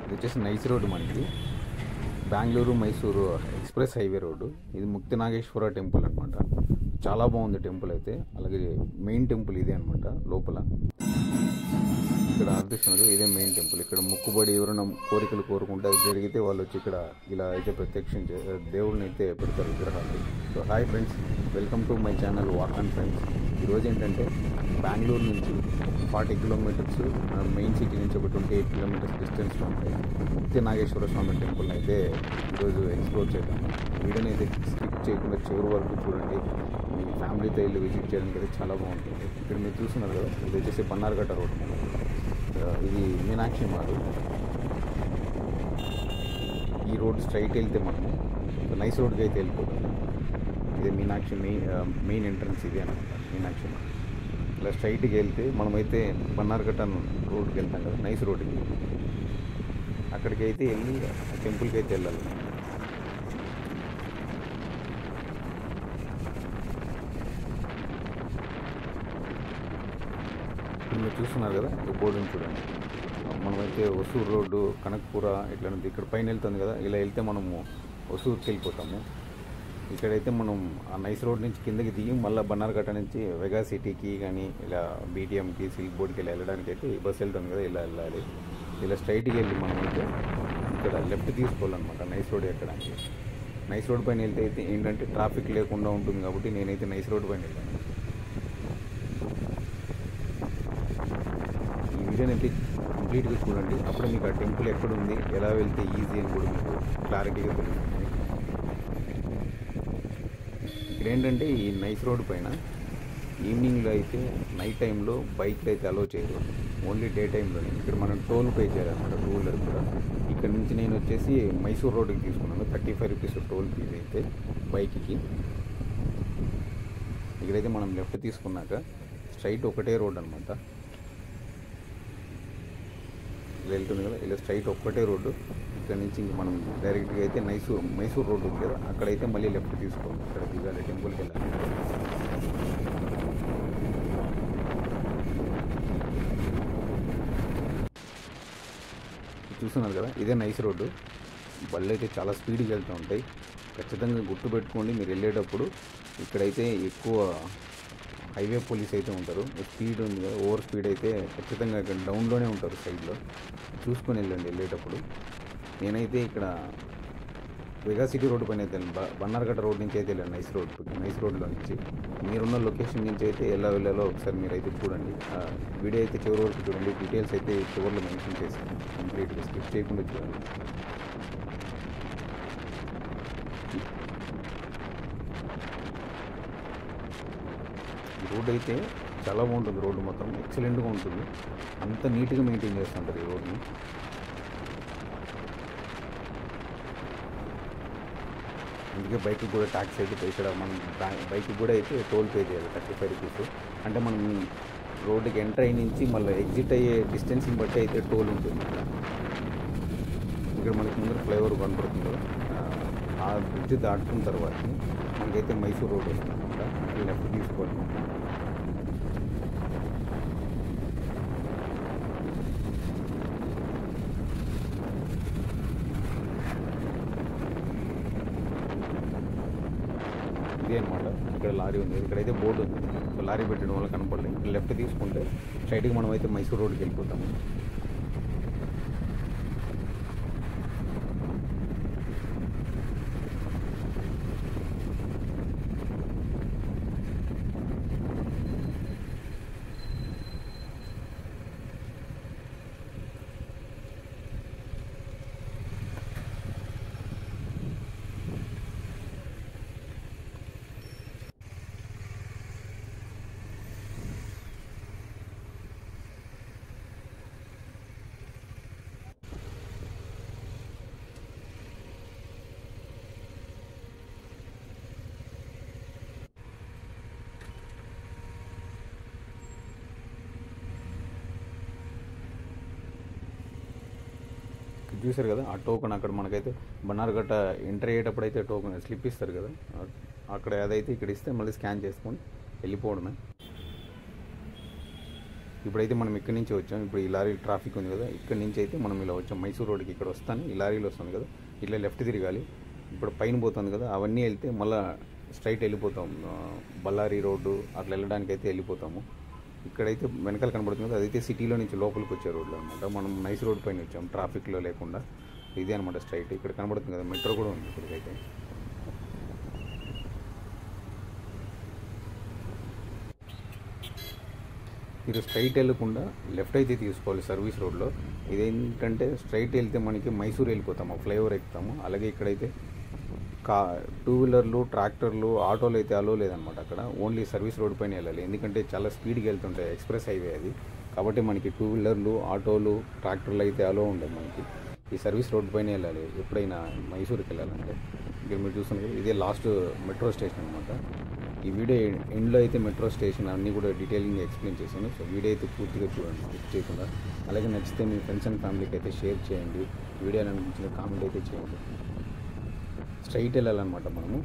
ఇది వచ్చేసి nice road మనకి Bengaluru Mysuru express highway road. ఇది ముక్తి నాగేశ్వర టెంపుల్ అనమాట. చాలా బాగుంది టెంపుల్ అయితే. అలాగే మెయిన్ టెంపుల్ ఇదే అనమాట. లోపల ఇక్కడ అనిపిస్తున్నది ఇదే మెయిన్ టెంపుల్. ఇక్కడ మొక్కుబడి ఎవరైనా కోరికలు కోరుకుంటే అది జరిగితే వాళ్ళు వచ్చి ఇక్కడ ఇలా అయితే ప్రత్యక్షించే దేవుళ్ళని అయితే పెడతారు విగ్రహాలు. So hi friends, welcome to my channel walk and friends. ఈరోజు ఏంటంటే బెంగళూరు నుంచి 40 కిలోమీటర్స్, మెయిన్ సిటీ నుంచి ఒక 28 కిలోమీటర్స్ డిస్టెన్స్లో ఉంటాయి ముక్తి నాగేశ్వర స్వామి టెంపుల్ అయితే ఈరోజు ఎక్స్ప్లోర్ చేద్దాము. వీడియోని అయితే స్కిప్ చేయకుండా చివరి వరకు చూడండి. మీ ఫ్యామిలీతో వెళ్ళి విజిట్ చేయడానికి అయితే చాలా బాగుంటుంది. ఇక్కడ మీరు చూస్తున్నారు కదా, ఇది వచ్చేసి బన్నార్ఘట్ట రోడ్. ఇది మీనాక్షి మారు. ఈ రోడ్ స్ట్రైట్ వెళ్తే మనము నైస్ రోడ్కి అయితే వెళ్ళిపోతాము. ఇది మీనాక్షి మెయిన్ ఎంట్రన్స్ ఇది అనమాట, మీనాక్షి మారు. ఇలా స్ట్రైట్కి వెళ్తే మనమైతే బన్నార్ఘట్ట రోడ్కి వెళ్తాం కదా, నైస్ రోడ్కి. అక్కడికి అయితే వెళ్ళి టెంపుల్కి అయితే వెళ్ళాలి. ఇప్పుడు మీరు చూస్తున్నారు కదా, ఈ బోర్డుని చూడండి. మనమైతే ఒసూరు రోడ్డు, కనక్పుర ఇట్లా ఇక్కడ పైన వెళ్తుంది కదా, ఇలా వెళ్తే మనము ఒసూరుకి వెళ్ళిపోతాము. ఇక్కడైతే మనం ఆ నైస్ రోడ్ నుంచి కిందకి దిగి మళ్ళీ బన్నార్ఘట్ట నుంచి వెగా సిటీకి కానీ ఇలా బీటీఎంకి, సిల్క్ బోర్డ్కి వెళ్ళడానికి అయితే బస్సు వెళ్తుంది కదా, ఇలా వెళ్ళాలి. ఇలా స్ట్రైట్కి వెళ్ళి మనమైతే ఇక్కడ లెఫ్ట్ తీసుకోవాలన్నమాట నైస్ రోడ్ ఎక్కడానికి. నైస్ రోడ్ పైన వెళ్తే అయితే ఏంటంటే ట్రాఫిక్ లేకుండా ఉంటుంది కాబట్టి నేనైతే నైస్ రోడ్ పైన వెళ్ళాను. ఈ వీడియోని అయితే కంప్లీట్గా చూడండి, అప్పుడు మీకు ఆ టెంపుల్ ఎక్కడుంది, ఎలా వెళ్తే ఈజీ అని కూడా మీకు క్లారిటీగా తెలుస్తుంది. ఇక్కడ ఏంటంటే ఈ నైస్ రోడ్ పైన ఈవినింగ్లో అయితే నైట్ టైంలో బైక్లు అయితే అలో చేయరు, ఓన్లీ డే టైంలోనే. ఇక్కడ మనం టోల్ పే చేయాలన్నమాట, టూ వీలర్ కూడా. ఇక్కడ నుంచి నేను వచ్చేసి మైసూర్ రోడ్కి తీసుకున్నాను, 35 రూపీస్ టోల్ ఫీజ్ అయితే బైక్కి. ఇక్కడైతే మనం లెఫ్ట్ తీసుకున్నాక స్ట్రైట్ ఒకటే రోడ్ అనమాట. ఇలా వెళ్తుంది కదా, ఇలా స్ట్రైట్ ఒక్కటే రోడ్డు. ఇక్కడ నుంచి ఇంక మనం డైరెక్ట్గా అయితే మైసూర్ రోడ్డు ఉంది కదా, అక్కడైతే మళ్ళీ లెఫ్ట్ తీసుకోవాలి. ఇక్కడ దిగాలి, టెంపుల్కి వెళ్ళాలి. చూస్తున్నారు కదా, ఇదే నైస్ రోడ్డు. బళ్ళు అయితే చాలా స్పీడ్గా వెళ్తూ ఉంటాయి. ఖచ్చితంగా గుర్తుపెట్టుకోండి మీరు వెళ్ళేటప్పుడు. ఇక్కడైతే ఎక్కువ హైవే పోలీస్ అయితే ఉంటారు. స్పీడ్ ఉంది కదా, ఓవర్ స్పీడ్ అయితే ఖచ్చితంగా ఇక్కడ డౌన్లోనే ఉంటారు, సైడ్లో చూసుకొని వెళ్ళండి వెళ్ళేటప్పుడు. నేనైతే ఇక్కడ వెగా సిటీ రోడ్డు పైన అయితే బన్నార్ఘట్ట రోడ్ నుంచి అయితే వెళ్ళాను, నైస్ రోడ్లో నుంచి. మీరున్న లొకేషన్ నుంచి అయితే ఎలా వెళ్ళాలో ఒకసారి మీరు అయితే చూడండి. వీడియో అయితే చివరి వరకు చూడండి, డీటెయిల్స్ అయితే చివరిలో మెన్షన్ చేశాను. కంప్లీట్గా స్కిప్ చేయకుండా చూడండి. ఈ రోడ్ అయితే చాలా బాగుంటుంది. రోడ్డు మొత్తం ఎక్సలెంట్గా ఉంటుంది, అంత నీట్గా మెయింటైన్ చేస్తుంటారు ఈ రోడ్ని. అందుకే బైక్కి కూడా ట్యాక్స్ అయితే పే చేయడం. మనం బైక్కి కూడా అయితే టోల్ పే చేయాలి, 35 రూపీస్. అంటే మనం రోడ్డుకి ఎంటర్ అయ్యి నుంచి మళ్ళీ ఎగ్జిట్ అయ్యే డిస్టెన్స్ని బట్టి అయితే టోల్ ఉంటుంది. ఇక్కడ మనకి ముందర ఫ్లైఓవర్ కనపడుతుంది కదా, ఆ బ్రిడ్జ్ దాటుకున్న తర్వాత మనకైతే మైసూర్ రోడ్ వస్తుంది అనమాట. లెఫ్ట్ తీసుకోవాలి. ఇదే అనమాట, ఇక్కడ లారీ ఉంది, ఇక్కడైతే బోర్డు ఉంది. లారీ పెట్టడం వల్ల కనపడలేదు. ఇక్కడ లెఫ్ట్ తీసుకుంటే స్ట్రైట్గా మనం అయితే మైసూర్ రోడ్కి వెళ్ళిపోతాము. చూసారు కదా, ఆ టోకెన్ అక్కడ మనకైతే బన్నార్ఘట్ట ఎంటర్ అయ్యేటప్పుడు అయితే టోకెన్ స్లిప్ ఇస్తారు కదా, అక్కడ అదైతే ఇక్కడ ఇస్తే మళ్ళీ స్కాన్ చేసుకొని వెళ్ళిపోవడమే. ఇప్పుడైతే మనం ఇక్కడి నుంచి వచ్చాం. ఇప్పుడు ఈ లారీ ట్రాఫిక్ ఉంది కదా, ఇక్కడి నుంచి అయితే మనం ఇలా వచ్చాం మైసూర్ రోడ్కి. ఇక్కడ వస్తాను, ఈ లారీలో వస్తుంది కదా, ఇట్లా లెఫ్ట్ తిరగాలి. ఇప్పుడు పైన పోతుంది కదా, అవన్నీ వెళ్తే మళ్ళీ స్ట్రైట్ వెళ్ళిపోతాం. బళ్ళారి రోడ్డు అట్లా వెళ్ళడానికి అయితే వెళ్ళిపోతాము. ఇక్కడైతే వెనకాల కనబడుతుంది కదా, అదైతే సిటీలో నుంచి లోపలికి వచ్చే రోడ్లు అనమాట. మనం నైస్ రోడ్ పైన వచ్చాం ట్రాఫిక్లో లేకుండా. ఇదే అనమాట స్ట్రైట్. ఇక్కడ కనబడుతుంది కదా, మెట్రో కూడా ఉంది ఇక్కడికైతే. మీరు స్ట్రైట్ వెళ్ళకుండా లెఫ్ట్ అయితే తీసుకోవాలి సర్వీస్ రోడ్లో. ఇదేంటంటే స్ట్రైట్ వెళ్తే మనకి మైసూర్ వెళ్ళిపోతాము, ఫ్లైఓవర్ ఎక్కుతాము. అలాగే ఇక్కడైతే టూ వీలర్లు, ట్రాక్టర్లు, ఆటోలు అయితే అలో లేదనమాట. అక్కడ ఓన్లీ సర్వీస్ రోడ్ పైన వెళ్ళాలి. ఎందుకంటే చాలా స్పీడ్గా వెళ్తుంటాయి, ఎక్స్ప్రెస్ హైవే అది. కాబట్టి మనకి టూ వీలర్లు, ఆటోలు, ట్రాక్టర్లు అయితే అలో ఉండదు మనకి. ఈ సర్వీస్ రోడ్ పైన వెళ్ళాలి ఎప్పుడైనా మైసూర్కి వెళ్ళాలంటే. ఇక్కడ మీరు చూస్తున్నారు ఇదే లాస్ట్ మెట్రో స్టేషన్ అనమాట. ఈ వీడియో ఎండ్లో అయితే మెట్రో స్టేషన్ అన్నీ కూడా డీటెయిలింగ్గా ఎక్స్ప్లెయిన్ చేశాను. సో వీడియో అయితే పూర్తిగా చూడండి, స్కిప్ చేయకుండా. అలాగే నచ్చితే మీ ఫ్రెండ్స్ అండ్ ఫ్యామిలీకి అయితే షేర్ చేయండి. వీడియో అనిపించిన కామెంట్ అయితే చేయండి. స్ట్రైట్ వెళ్ళాలన్నమాట మనము.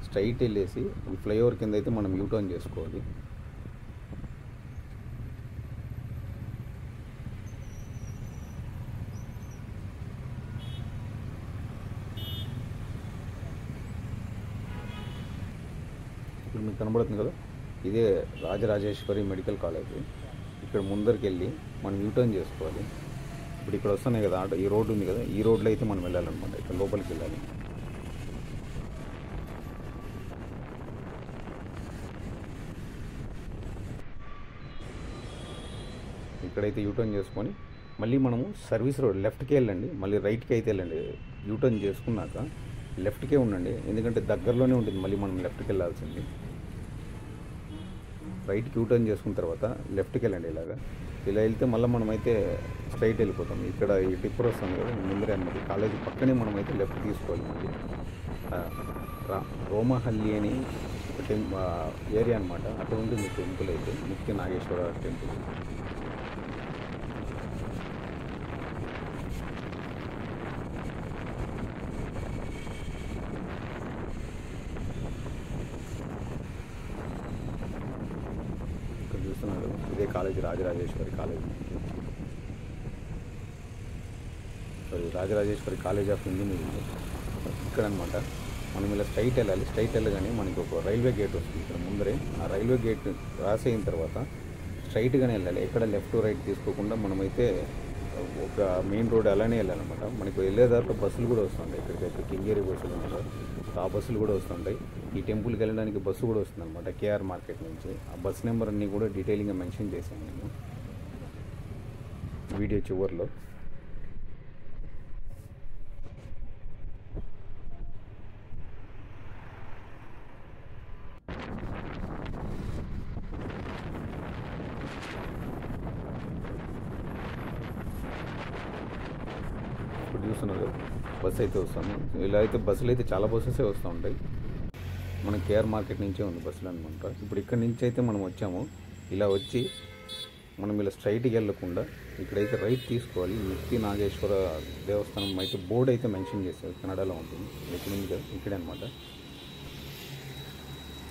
స్ట్రైట్ వెళ్ళేసి ఈ ఫ్లైఓవర్ కింద అయితే మనం యూటర్న్ చేసుకోవాలి. ఇప్పుడు మీకు కనబడుతుంది కదా, ఇదే రాజరాజేశ్వరి మెడికల్ కాలేజ్. ఇక్కడ ముందరికి వెళ్ళి మనం యూటర్న్ చేసుకోవాలి. ఇప్పుడు ఇక్కడ వస్తున్నాయి కదా ఆటో, ఈ రోడ్డు ఉంది కదా, ఈ రోడ్లో అయితే మనం వెళ్ళాలన్నమాట. ఇక్కడ లోపలికి వెళ్ళాలి. ఇక్కడైతే యూటర్న్ చేసుకొని మళ్ళీ మనము సర్వీస్ రోడ్ లెఫ్ట్కి వెళ్ళండి, మళ్ళీ రైట్కి అయితే వెళ్ళండి. యూటర్న్ చేసుకున్నాక లెఫ్ట్కే ఉండండి, ఎందుకంటే దగ్గరలోనే ఉంటుంది మళ్ళీ మనం లెఫ్ట్కి వెళ్ళాల్సింది. రైట్కి యూటర్న్ చేసుకున్న తర్వాత లెఫ్ట్కి వెళ్ళండి. ఇలా వెళ్తే మళ్ళీ మనమైతే స్ట్రైట్ వెళ్ళిపోతాం. ఇక్కడ ఈ టిప్పర్ వస్తుంది కదా ముందరే అన్నమాట, కాలేజీ పక్కనే మనమైతే లెఫ్ట్ తీసుకోవాలి. మళ్ళీ రోమహల్లి అని ఏరియా అనమాట. అక్కడ ఉంటుంది టెంపుల్ అయితే, ముక్తి నాగేశ్వర టెంపుల్. చూస్తున్నారు ఇదే college, Rajarajeshwari college. Rajarajeshwari college of engineering ఇక్కడ అనమాట. మనం ఇలా స్ట్రైట్ వెళ్ళాలి. స్ట్రైట్ వెళ్ళగానే మనకి ఒక రైల్వే గేట్ వస్తుంది ఇక్కడ ముందరే. ఆ రైల్వే గేట్ క్రాస్ అయిన తర్వాత స్ట్రైట్గానే వెళ్ళాలి. ఎక్కడ లెఫ్ట్ రైట్ తీసుకోకుండా మనమైతే ఒక మెయిన్ రోడ్ అలానే వెళ్ళాలన్నమాట. మనకు వెళ్ళే దాంట్లో బస్సులు కూడా వస్తుంటాయి. ఇక్కడికైతే కింగేరి బస్సులు ఉంటాయి, ఆ బస్సులు కూడా వస్తుంటాయి. ఈ టెంపుల్కి వెళ్ళడానికి బస్సు కూడా వస్తుంది అనమాట, కేఆర్ మార్కెట్ నుంచి. ఆ బస్ నెంబర్ అన్నీ కూడా డీటెయిలింగ్గా మెన్షన్ చేశాను నేను వీడియో చివరిలో. ఇప్పుడు చూస్తున్నారు బస్సు అయితే వస్తాను. ఇలా అయితే బస్సులు అయితే చాలా బస్సెసే వస్తూ ఉంటాయి. మన కేఆర్ మార్కెట్ నుంచే ఉంది బస్సులు అనమాట. ఇప్పుడు ఇక్కడ నుంచి అయితే మనం వచ్చాము. ఇలా వచ్చి మనం ఇలా స్ట్రైట్కి వెళ్ళకుండా ఇక్కడైతే రైట్ తీసుకోవాలి. ముక్తి నాగేశ్వర దేవస్థానం అయితే బోర్డు అయితే మెన్షన్ చేస్తారు, కన్నడలో ఉంటుంది. ఇక్కడ ఉంది కదా, ఇక్కడే అనమాట.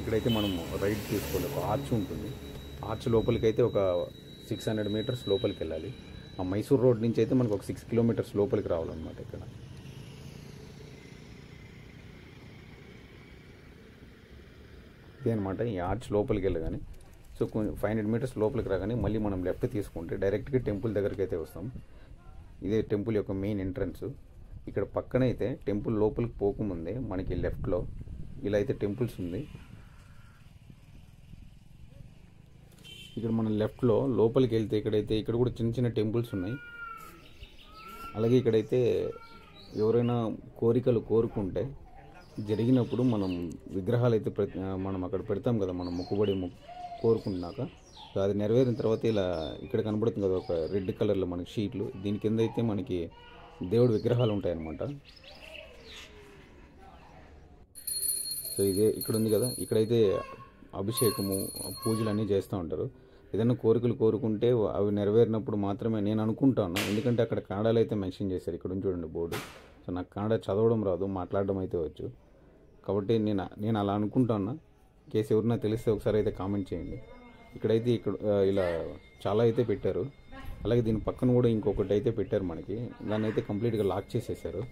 ఇక్కడైతే మనం రైట్ తీసుకోవాలి. ఒక ఆర్చ్ ఉంటుంది, ఆర్చ్ లోపలికి అయితే ఒక 600 మీటర్స్ లోపలికి వెళ్ళాలి. ఆ మైసూర్ రోడ్ నుంచి అయితే మనకు ఒక 6 కిలోమీటర్స్ లోపలికి రావాలన్నమాట. ఇక్కడ ఇదే అనమాట. ఈ ఆర్చ్ లోపలికి వెళ్ళగానే సో 500 మీటర్స్ లోపలికి రాగానే మళ్ళీ మనం లెఫ్ట్ తీసుకుంటే డైరెక్ట్గా టెంపుల్ దగ్గరికి అయితే వస్తాం. ఇదే టెంపుల్ యొక్క మెయిన్ ఎంట్రన్స్. ఇక్కడ పక్కన అయితే టెంపుల్ లోపలికి పోకముందే మనకి లెఫ్ట్లో ఇలా అయితే టెంపుల్స్ ఉంది. ఇక్కడ మనం లెఫ్ట్లో లోపలికి వెళ్తే ఇక్కడ కూడా చిన్న చిన్న టెంపుల్స్ ఉన్నాయి. అలాగే ఇక్కడైతే ఎవరైనా కోరికలు కోరుకుంటే జరిగినప్పుడు మనం విగ్రహాలు అయితే మనం అక్కడ పెడతాం కదా, మనం మొక్కుబడి కోరుకుంటున్నాక. సో అది నెరవేరిన తర్వాత ఇలా ఇక్కడ కనబడుతుంది కదా ఒక రెడ్ కలర్లో మనకి షీట్లు, దీని కింద అయితే మనకి దేవుడి విగ్రహాలు ఉంటాయన్నమాట. సో ఇదే ఇక్కడ ఉంది కదా, ఇక్కడైతే అభిషేకము, పూజలు అన్నీ చేస్తూ ఉంటారు. ఏదైనా కోరికలు కోరుకుంటే అవి నెరవేరినప్పుడు మాత్రమే నేను అనుకుంటాను. ఎందుకంటే అక్కడ కన్నడలో అయితే మెన్షన్ చేశారు. ఇక్కడ చూడండి బోర్డు. సో నాకు కన్నడ చదవడం రాదు, మాట్లాడడం అయితే వచ్చు. కాబట్టి నేను అలా అనుకుంటాను. కేసు ఎవరైనా తెలిస్తే ఒకసారి అయితే కామెంట్ చేయండి. ఇక్కడైతే ఇలా చాలా అయితే పెట్టారు. అలాగే దీని పక్కన కూడా ఇంకొకటి అయితే పెట్టారు మనకి. దాన్ని అయితే కంప్లీట్గా లాక్ చేసేసారు.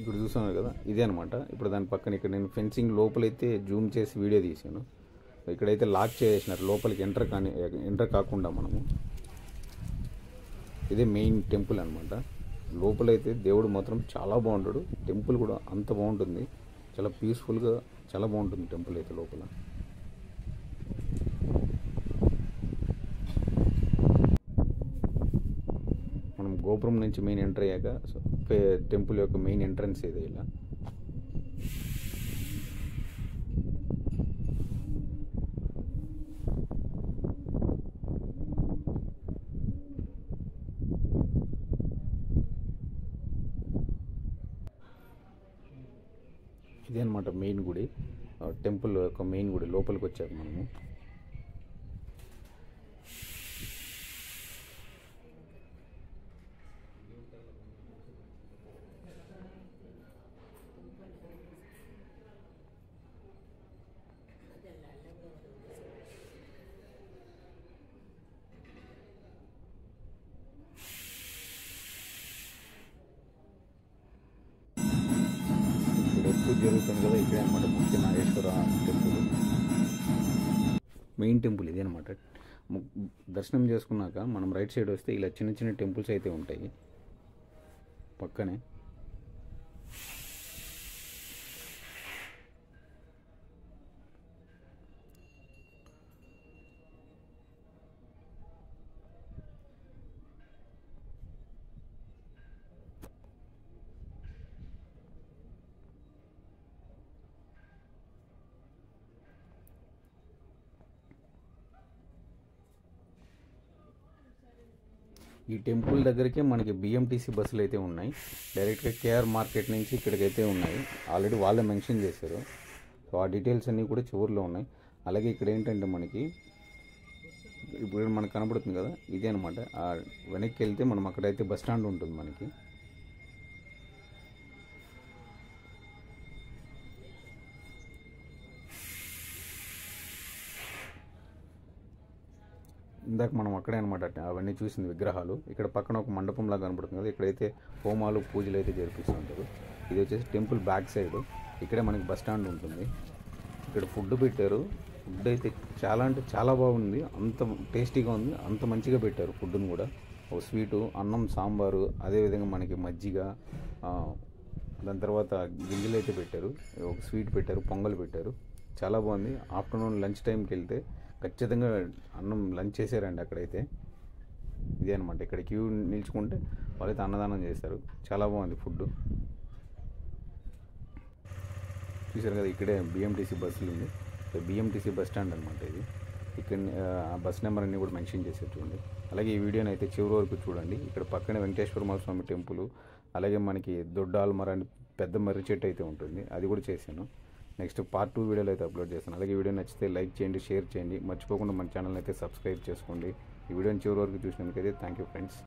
ఇప్పుడు చూస్తున్నారు కదా, ఇదే అనమాట. ఇప్పుడు దాని పక్కన ఇక్కడ నేను ఫెన్సింగ్ లోపలైతే జూమ్ చేసి వీడియో తీసాను. ఇక్కడైతే లాక్ చేసేసినారు లోపలికి ఎంటర్ కాకుండా మనము. ఇదే మెయిన్ టెంపుల్ అనమాట. లోపలైతే దేవుడు మాత్రం చాలా బాగుంటాడు. టెంపుల్ కూడా అంత బాగుంటుంది. చాలా పీస్ఫుల్గా చాలా బాగుంటుంది టెంపుల్ అయితే లోపల. మనం గోపురం నుంచి మెయిన్ ఎంటర్ అయ్యాక టెంపుల్ యొక్క మెయిన్ ఎంట్రన్స్ ఇది. ఇలా ఇదే అనమాట మెయిన్ గుడి. టెంపుల్ యొక్క మెయిన్ గుడి లోపలికి వచ్చాక మనము. పూజ జరుగుతుంది కదా, ఇక్కడే అనమాట ముఖ్య నాగేశ్వర టెంపుల్. మెయిన్ టెంపుల్ ఇదే అనమాట. దర్శనం చేసుకున్నాక మనం రైట్ సైడ్ వస్తే ఇలా చిన్న చిన్న టెంపుల్స్ అయితే ఉంటాయి పక్కనే. ఈ టెంపుల్ దగ్గరికే మనకి బిఎంటీసీ బస్సులు అయితే ఉన్నాయి. డైరెక్ట్గా కేఆర్ మార్కెట్ నుంచి ఇక్కడికైతే ఉన్నాయి. ఆల్రెడీ వాళ్ళే మెన్షన్ చేశారు. సో ఆ డీటెయిల్స్ అన్నీ కూడా చివరిలో ఉన్నాయి. అలాగే ఇక్కడ ఏంటంటే మనకి ఇప్పుడు మనకు కనబడుతుంది కదా, ఇదే అనమాట. వెనక్కి వెళ్తే మనం అక్కడైతే బస్ స్టాండ్ ఉంటుంది మనకి. ఇందాక మనం అక్కడే అనమాట అవన్నీ చూసింది విగ్రహాలు. ఇక్కడ పక్కన ఒక మండపం లాగా కనబడుతుంది కదా, ఇక్కడైతే హోమాలు పూజలు అయితే జరిపిస్తుంటారు. ఇది వచ్చేసి టెంపుల్ బ్యాక్ సైడ్. ఇక్కడే మనకి బస్ స్టాండ్ ఉంటుంది. ఇక్కడ ఫుడ్ పెట్టారు. ఫుడ్ అయితే చాలా అంటే చాలా బాగుంది. అంత టేస్టీగా ఉంది. అంత మంచిగా పెట్టారు ఫుడ్ని కూడా. ఒక స్వీటు, అన్నం, సాంబారు, అదేవిధంగా మనకి మజ్జిగ, దాని తర్వాత గింజలు అయితే పెట్టారు. ఒక స్వీట్ పెట్టారు, పొంగల్ పెట్టారు. చాలా బాగుంది. ఆఫ్టర్నూన్ లంచ్ టైంకి వెళ్తే ఖచ్చితంగా అన్నం లంచ్ చేశారండి అక్కడైతే. ఇదే అనమాట. ఇక్కడ క్యూ నిల్చుకుంటే వాళ్ళైతే అన్నదానం చేస్తారు. చాలా బాగుంది ఫుడ్. చూసారు కదా, ఇక్కడే బిఎంటీసీ బస్సులు ఉంది. బిఎంటీసీ బస్ స్టాండ్ అనమాట ఇది. ఇక్కడ ఆ బస్ నెంబర్ అన్నీ కూడా మెన్షన్ చేసేది చూడండి. అలాగే ఈ వీడియోని అయితే చివరి వరకు చూడండి. ఇక్కడ పక్కనే వెంకటేశ్వర స్వామి టెంపుల్, అలాగే మనకి దొడ్డ ఆల్మర అని పెద్ద మర్రి చెట్టు అయితే ఉంటుంది, అది కూడా చేశాను. నెక్స్ట్ పార్ట్ 2 వీడియోలో అయితే అప్లోడ్ చేస్తాను. అలాగే వీడియో నచ్చితే లైక్ చేయండి, షేర్ చేయండి. మర్చిపోకుండా మన ఛానల్ అయితే సబ్స్క్రైబ్ చేసుకోండి. ఈ వీడియోని చివరి వరకు చూసినందుకైతే థ్యాంక్ యూ ఫ్రెండ్స్.